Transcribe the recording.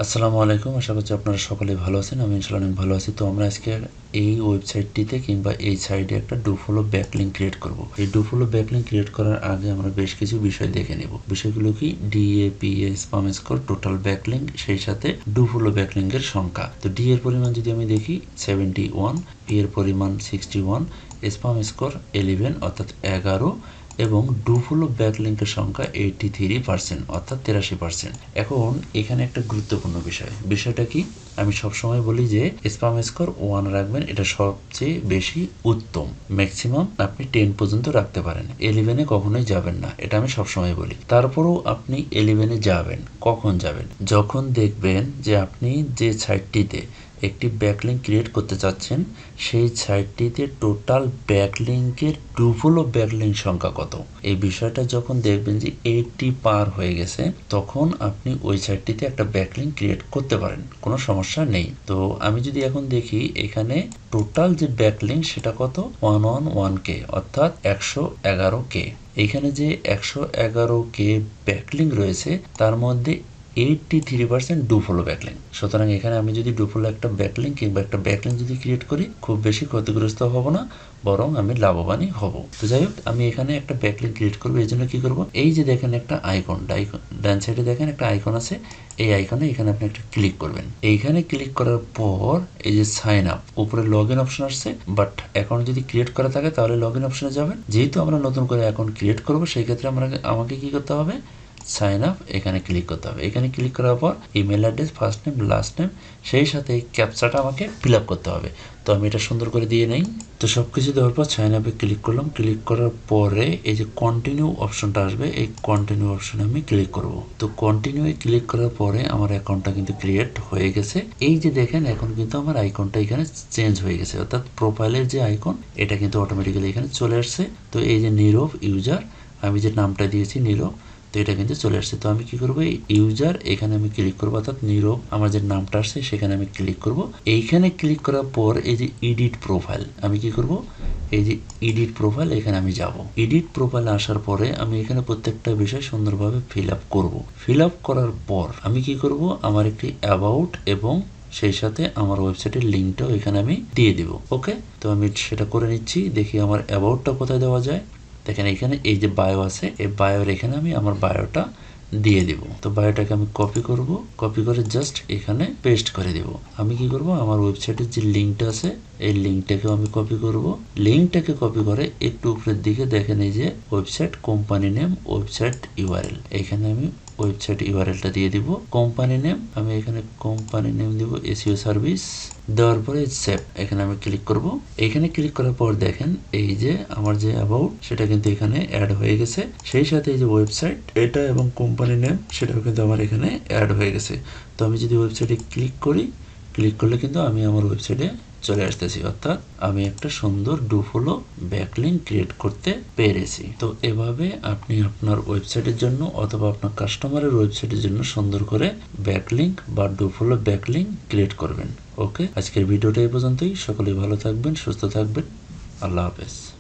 আসসালামু আলাইকুম, আশা করছি আপনারা সকলেই ভালো আছেন। আমি ইনশাআল্লাহ অনেক ভালো আছি। তো আমরা আজকে এই ওয়েবসাইটটিতে কিংবা এই সাইটে একটা ডু ফলো ব্যাকলিঙ্ক ক্রিয়েট করব। এই ডু ফলো ব্যাকলিঙ্ক ক্রিয়েট করার আগে আমরা বেশ কিছু বিষয় দেখে নেব। বিষয়গুলো কি? DAPA, spam score, total backlink, সেই সাথে ডু ফলো ব্যাকলিঙ্কের সংখ্যা। তো ডি এর পরিমাণ যদি আমি দেখি 71, পি এর পরিমাণ 61, স্প্যাম স্কোর 11 অর্থাৎ 11 এবং ডু ফলো ব্যাকলিঙ্কের সংখ্যা 83% অর্থাৎ 83%। এখন এখানে একটা গুরুত্বপূর্ণ বিষয়টা কি? আমি সবসময় বলি যে স্প্যাম স্কোর 1 রাখবেন, এটা সবচেয়ে বেশি উত্তম। ম্যাক্সিমাম আপনি 10 পর্যন্ত রাখতে পারেন, 11-এ কখনোই যাবেন না, এটা আমি সবসময় বলি। তারপরেও আপনি 11-এ যাবেন। কখন যাবেন? যখন দেখবেন যে আপনি যে সাইটটিতে একটি ব্যাকলিঙ্ক ক্রিয়েট করতে চাচ্ছেন সেই সাইটটিতে টোটাল ব্যাকলিঙ্কের ডু ফলো ব্যাকলিঙ্ক সংখ্যা কত। এই বিষয়টা যখন দেখবেন যে 80 পার হয়ে গেছে, তখন আপনি ওই সাইটটিতে একটা ব্যাকলিঙ্ক ক্রিয়েট করতে পারেন, কোনো সমস্যা নেই। তো আমি যদি এখন দেখি এখানে টোটাল যে ব্যাকলিঙ্ক সেটা কত, 111K অর্থাৎ 111K। এখানে যে 111K ব্যাকলিঙ্ক রয়েছে তার মধ্যে 83% ডু ফলো ব্যাকলিঙ্ক। সুতরাং এখানে আমি যদি ডু ফলো একটা ব্যাকলিঙ্ক কিংবা একটা ব্যাকলিঙ্ক যদি ক্রিয়েট করি, খুব বেশি ক্ষতিগ্রস্ত হব না, বরং আমি লাভবানই হব। তো যাই হোক, আমি এখানে একটা ব্যাকলিঙ্ক ক্রিয়েট করবো। এই জন্য কি করব, এই যে দেখেন একটা আইকন, ডান সাইডে দেখেন একটা আইকন আছে, এই আইকনে এখানে আপনি একটা ক্লিক করবেন। এইখানে ক্লিক করার পর এই যে সাইন আপ, উপরে লগ ইন অপশন আসছে, বাট অ্যাকাউন্ট যদি ক্রিয়েট করা থাকে তাহলে লগ ইন অপশনে যাবেন। যেহেতু আমরা নতুন করে অ্যাকাউন্ট ক্রিয়েট করবো, সেই ক্ষেত্রে আমাকে কি করতে হবে, সাইন আপ এখানে ক্লিক করতে হবে। এখানে ক্লিক করার পর email address, first name, last name, সেই সাথে এই ক্যাপচাটা আমাকে ফিল আপ করতে হবে। তো আমি এটা সুন্দর করে দিয়ে নেই। তো সব কিছু দেওয়ার পর সাইন আপে ক্লিক করলাম। ক্লিক করার পরে এই যে কন্টিনিউ অপশনটা আসবে, এই কন্টিনিউ অপশনে আমি ক্লিক করব। তো কন্টিনিউ ক্লিক করার পরে আমার অ্যাকাউন্টটা কিন্তু ক্রিয়েট হয়ে গেছে। এই যে দেখেন এখন কিন্তু আমার আইকনটা এখানে চেঞ্জ হয়ে গেছে, অর্থাৎ প্রোফাইলের যে আইকন এটা কিন্তু অটোমেটিক্যালি এখানে চলে আসছে। তো এই যে নীরব ইউজার, আমি যে নামটা দিয়েছি নীরব, তো এটা কিন্তু চলে আসছে। তো আমি কি করবো, এই ইউজার এখানে আমি ক্লিক করবো, অর্থাৎ নীরব আমার যে নামটা আসছে সেখানে আমি ক্লিক করব। এইখানে ক্লিক করার পর এই যে এডিট প্রোফাইল, আমি কি করব, এই যে এডিট প্রোফাইল এখানে আমি যাব। এডিট প্রোফাইল আসার পরে আমি এখানে প্রত্যেকটা বিষয় সুন্দরভাবে ফিল আপ করব। ফিল আপ করার পর আমি কি করব, আমার একটি অ্যাবাউট এবং সেই সাথে আমার ওয়েবসাইটের লিঙ্কটাও এখানে আমি দিয়ে দিব। ওকে, তো আমি সেটা করে নিচ্ছি। দেখি আমার অ্যাবাউটটা কোথায় দেওয়া যায়। দেখেন এখানে এই যে বায়ো আছে, এই বায়োর এখানে আমি আমার বায়োটা দিয়ে দিব। তো বায়োটাকে আমি কপি করব, কপি করে জাস্ট এখানে পেস্ট করে দিব। আমি কি করব, আমার ওয়েবসাইটের যে লিঙ্কটা আছে এই লিঙ্কটাকেও আমি কপি করব। লিঙ্কটাকে কপি করে একটু উপরের দিকে দেখেন এই যে website company name, website URL, এখানে আমি ওয়েবসাইট ইউআরএলটা দিয়ে দিব। কোম্পানি নেম আমি এখানে কোম্পানি নেম দিব এসইও সার্ভিস। দেওয়ার পরে সেভ, এখানে আমি ক্লিক করব। এখানে ক্লিক করার পর দেখেন এই যে আমার যে অ্যাবাউট সেটা কিন্তু এখানে অ্যাড হয়ে গেছে, সেই সাথে এই যে ওয়েবসাইট এটা এবং কোম্পানি নেম সেটাও কিন্তু আমার এখানে অ্যাড হয়ে গেছে। তো আমি যদি ওয়েবসাইটে ক্লিক করি, ক্লিক করলে কিন্তু আমি আমার ওয়েবসাইটে চলে আসতেছি, অর্থাৎ আমি একটা সুন্দর ডু ফলো ব্যাকলিঙ্ক ক্রিয়েট করতে পেরেছি। তো এভাবে আপনি আপনার ওয়েবসাইটের জন্য অথবা আপনার কাস্টমারের ওয়েবসাইটের জন্য সুন্দর করে ব্যাকলিঙ্ক বা ডু ফলো ব্যাকলিঙ্ক ক্রিয়েট করবেন। ওকে, আজকের ভিডিওটা এই পর্যন্তই। সকলেই ভালো থাকবেন, সুস্থ থাকবেন। আল্লাহ হাফেজ।